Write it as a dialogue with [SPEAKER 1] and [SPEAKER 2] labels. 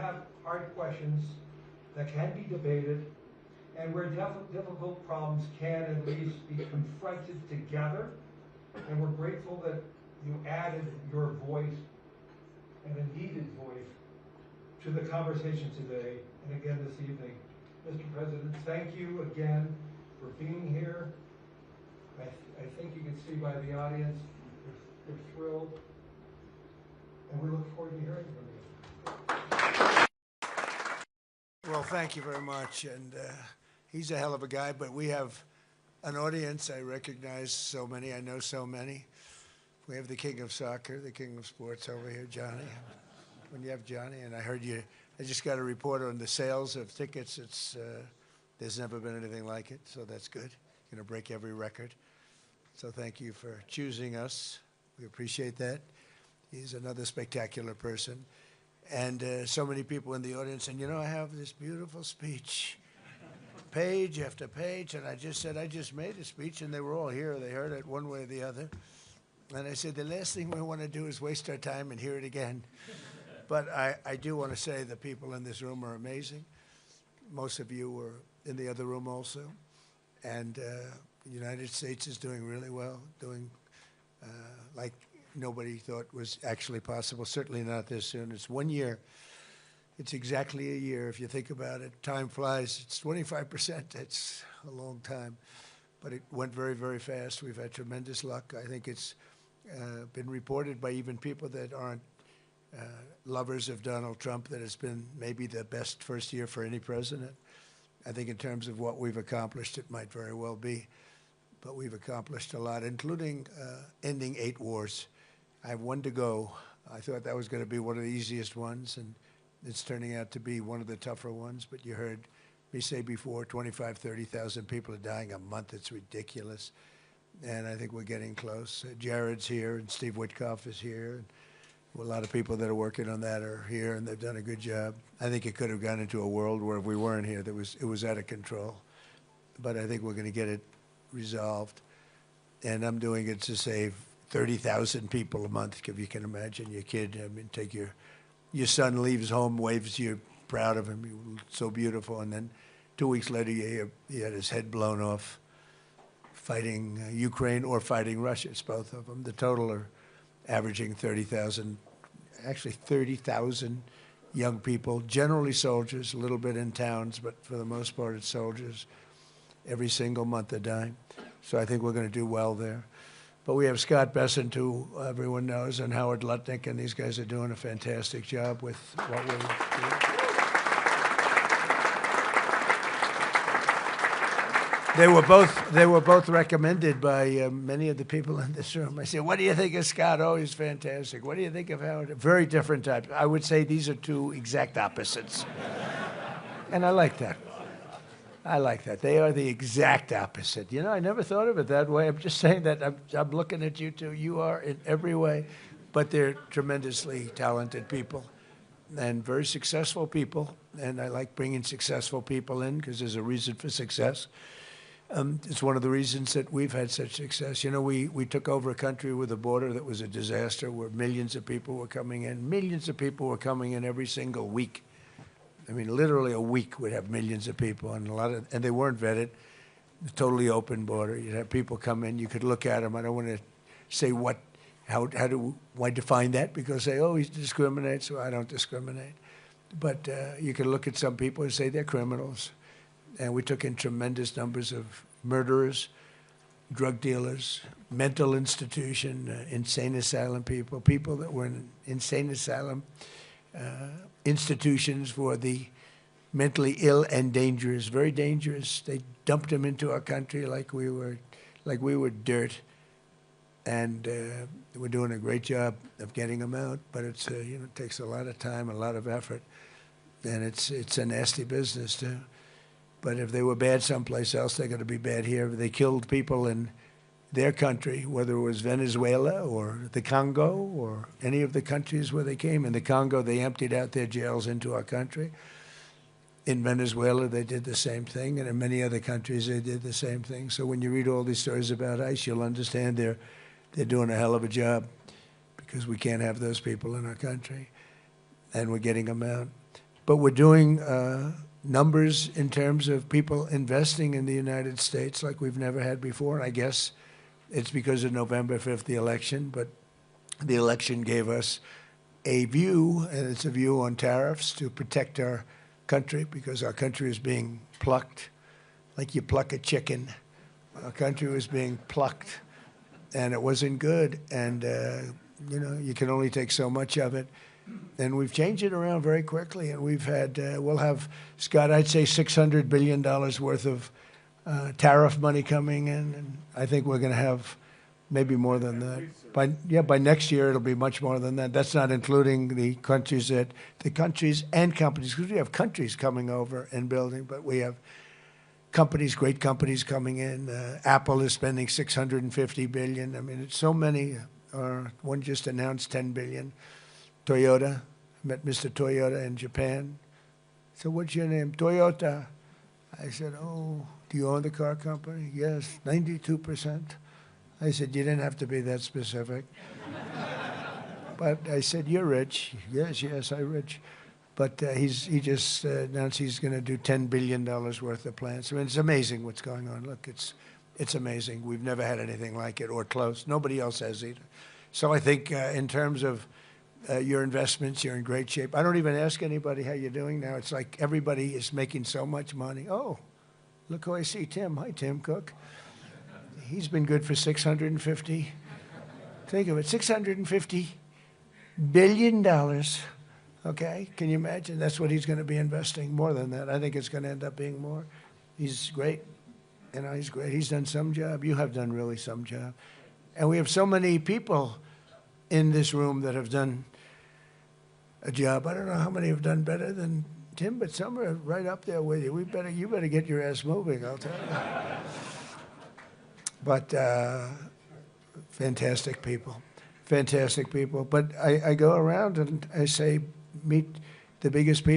[SPEAKER 1] have hard questions that can be debated, and where difficult problems can at least be confronted together. And we're grateful that you added your voice, and a needed voice, to the conversation today and again this evening. Mr. President, thank you again for being here. I think you can see by the audience, they're thrilled, and we look forward to hearing from you.
[SPEAKER 2] Well, thank you very much, and he's a hell of a guy, but we have an audience. I recognize so many, I know so many. We have the king of soccer, the king of sports over here, Johnny. When you have Johnny, and I heard you, I just got a report on the sales of tickets. There's never been anything like it, so that's good. You're gonna break every record. So thank you for choosing us. We appreciate that. He's another spectacular person. And so many people in the audience, and you know, I have this beautiful speech, page after page, and I just said, I just made a speech, and they were all here. They heard it one way or the other. And I said, the last thing we want to do is waste our time and hear it again. But I do want to say the people in this room are amazing. Most of you were in the other room also. And the United States is doing really well, doing like nobody thought was actually possible, certainly not this soon. It's 1 year. It's exactly a year if you think about it. Time flies. It's 25%. It's a long time. But it went very, very fast. We've had tremendous luck. I think it's been reported by even people that aren't lovers of Donald Trump that it's been maybe the best first year for any president. I think in terms of what we've accomplished, it might very well be. But we've accomplished a lot, including ending 8 wars. I have 1 to go. I thought that was going to be one of the easiest ones, and it's turning out to be one of the tougher ones. But you heard me say before, 25,000, 30,000 people are dying a month. It's ridiculous. And I think we're getting close. Jared's here, and Steve Witkoff is here. And a lot of people that are working on that are here, and they've done a good job. I think it could have gone into a world where if we weren't here, it was out of control. But I think we're going to get it resolved. And I'm doing it to save 30,000 people a month, if you can imagine. Your kid, I mean, take your son leaves home, waves you, proud of him, so beautiful, and then 2 weeks later he had his head blown off fighting Ukraine or fighting Russia. It's both of them. The total are averaging 30,000, actually 30,000 young people, generally soldiers, a little bit in towns, but for the most part it's soldiers. Every single month they're dying. So I think we're going to do well there. But we have Scott Bessent, who everyone knows, and Howard Lutnick, and these guys are doing a fantastic job with what we're doing. They were both recommended by many of the people in this room. I said, what do you think of Scott? Oh, he's fantastic. What do you think of Howard? Very different types. I would say these are 2 exact opposites. And I like that. I like that. They are the exact opposite. You know, I never thought of it that way. I'm just saying that I'm looking at you two. You are in every way, but they're tremendously talented people and very successful people. And I like bringing successful people in because there's a reason for success. It's one of the reasons that we've had such success. You know, we took over a country with a border that was a disaster where millions of people were coming in. Millions of people were coming in every single week. I mean, literally a week would have millions of people, and and they weren't vetted. A totally open border. You'd have people come in. You could look at them. I don't want to say why define that, because they always discriminate. So I don't discriminate. But you can look at some people and say they're criminals. And we took in tremendous numbers of murderers, drug dealers, mental institution, insane asylum people, people that were in insane asylum institutions for the mentally ill and dangerous, very dangerous. They dumped them into our country like we were dirt, and we're doing a great job of getting them out. But it's you know, it takes a lot of time, a lot of effort, and it's a nasty business too. But if they were bad someplace else, they're going to be bad here. They killed people in their country, whether it was Venezuela or the Congo or any of the countries where they came. In the Congo, they emptied out their jails into our country. In Venezuela, they did the same thing. And in many other countries, they did the same thing. So when you read all these stories about ICE, you'll understand they're doing a hell of a job because we can't have those people in our country. And we're getting them out. but we're doing numbers in terms of people investing in the United States like we've never had before. And I guess it's because of November 5th, the election, but the election gave us a view, and it's a view on tariffs to protect our country because our country is being plucked like you pluck a chicken. Our country was being plucked, and it wasn't good. And, you know, you can only take so much of it. And we've changed it around very quickly, and we've had, we'll have, Scott, I'd say $600 billion worth of tariff money coming in, and I think we're going to have maybe more than that. By next year, it'll be much more than that. That's not including the countries and companies, because we have countries coming over and building, but we have companies, great companies coming in. Apple is spending $650 billion. I mean, it's so many. One just announced $10 billion. Toyota, I met Mr. Toyota in Japan. So what's your name? Toyota. I said, oh, do you own the car company? Yes, 92%. I said, you didn't have to be that specific. But I said, you're rich. Yes, I'm rich. But he just announced he's going to do $10 billion worth of plants. I mean, it's amazing what's going on. Look, it's amazing. We've never had anything like it or close. Nobody else has either. So I think in terms of your investments, you're in great shape. I don't even ask anybody how you're doing now. It's like everybody is making so much money. Oh, look who I see, Tim. Hi, Tim Cook. He's been good for 650. Think of it, $650 billion. Okay, can you imagine? That's what he's going to be investing. More than that. I think it's going to end up being more. He's great. You know, he's great. He's done some job. You have done really some job. And we have so many people in this room that have done a job. I don't know how many have done better than Tim, but some are right up there with you. You better get your ass moving, I'll tell you. But fantastic people. But I go around and I say, meet the biggest people.